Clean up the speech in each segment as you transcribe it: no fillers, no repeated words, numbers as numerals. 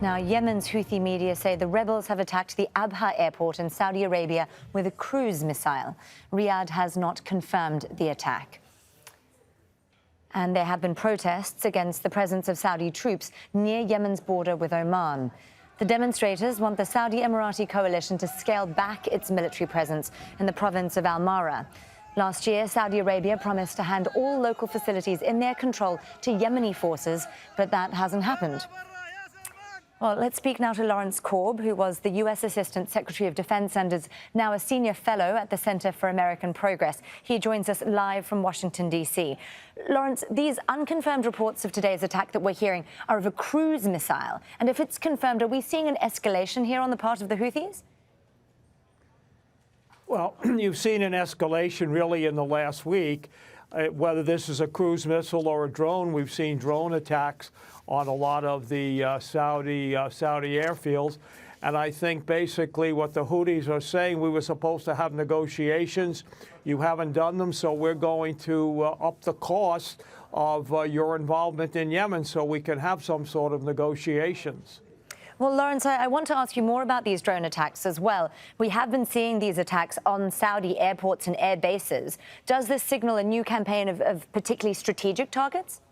Now, Yemen's Houthi media say the rebels have attacked the Abha Airport in Saudi Arabia with a cruise missile. Riyadh has not confirmed the attack. And there have been protests against the presence of Saudi troops near Yemen's border with Oman. The demonstrators want the Saudi-Emirati coalition to scale back its military presence in the province of Almasirah. Last year, Saudi Arabia promised to hand all local facilities in their control to Yemeni forces, but that hasn't happened. Well, let's speak now to Lawrence Korb, who was the U.S. Assistant Secretary of Defense and is now a senior fellow at the Center for American Progress. He joins us live from Washington, D.C. Lawrence, these unconfirmed reports of today's attack that we're hearing are of a cruise missile. And if it's confirmed, are we seeing an escalation here on the part of the Houthis? Well, you've seen an escalation really in the last week. Whether this is a cruise missile or a drone, we've seen drone attacks on a lot of the Saudi airfields. And I think basically what the Houthis are saying, we were supposed to have negotiations. You haven't done them, so we're going to up the cost of your involvement in Yemen so we can have some sort of negotiations. Well, Lawrence, I want to ask you more about these drone attacks as well. We have been seeing these attacks on Saudi airports and air bases. Does this signal a new campaign of particularly strategic targets?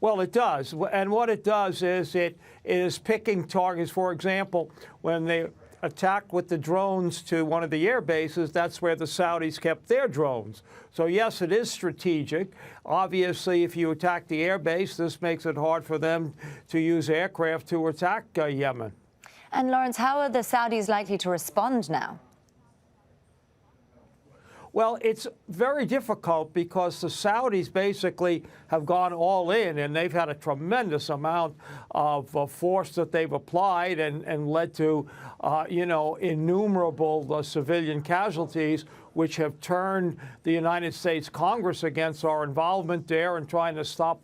Well, it does. And what it does is it is picking targets. For example, when they attacked with the drones to one of the air bases, that's where the Saudis kept their drones. So, yes, it is strategic. Obviously, if you attack the air base, this makes it hard for them to use aircraft to attack Yemen. And, Lawrence, how are the Saudis likely to respond now? Well, it's very difficult because the Saudis basically have gone all in, and they've had a tremendous amount of force that they've applied and led to, innumerable civilian casualties, which have turned the United States Congress against our involvement there and trying to stop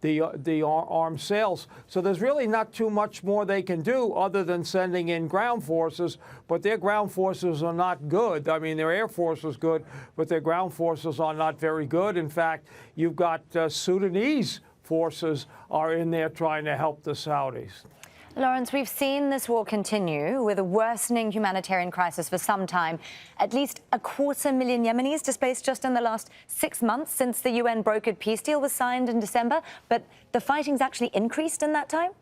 the arms sales. So there's really not too much more they can do other than sending in ground forces, but their ground forces are not good. I mean, their air force is good, but their ground forces are not very good. In fact, you've got Sudanese forces are in there trying to help the Saudis. Lawrence, we've seen this war continue with a worsening humanitarian crisis for some time. At least 250,000 Yemenis displaced just in the last 6 months since the UN brokered peace deal was signed in December. But the fighting's actually increased in that time?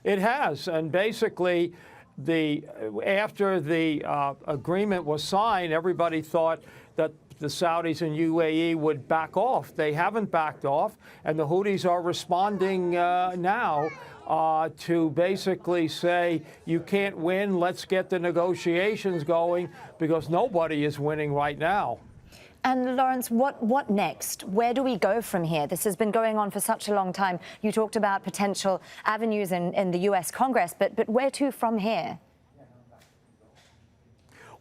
It has. And basically, after the agreement was signed, everybody thought that the Saudis and UAE would back off. They haven't backed off, and the Houthis are responding now to basically say, you can't win, let's get the negotiations going, because nobody is winning right now. And Lawrence, what next? Where do we go from here? This has been going on for such a long time. You talked about potential avenues in the US Congress, but where to from here?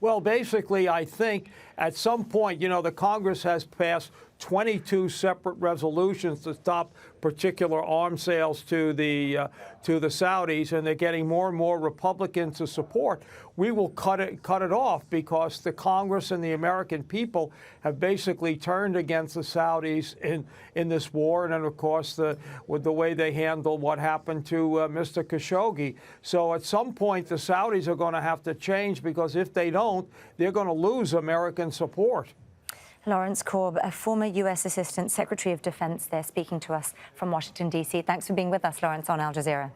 Well, basically, I think at some point, the Congress has passed 22 separate resolutions to stop particular arms sales to the Saudis, and they're getting more and more Republicans to support. We will cut it off because the Congress and the American people have basically turned against the Saudis in this war, and then of course with the way they handled what happened to Mr. Khashoggi. So at some point the Saudis are going to have to change, because if they don't, they're going to lose American support. Lawrence Korb, a former U.S. Assistant Secretary of Defense there, speaking to us from Washington, D.C. Thanks for being with us, Lawrence, on Al Jazeera.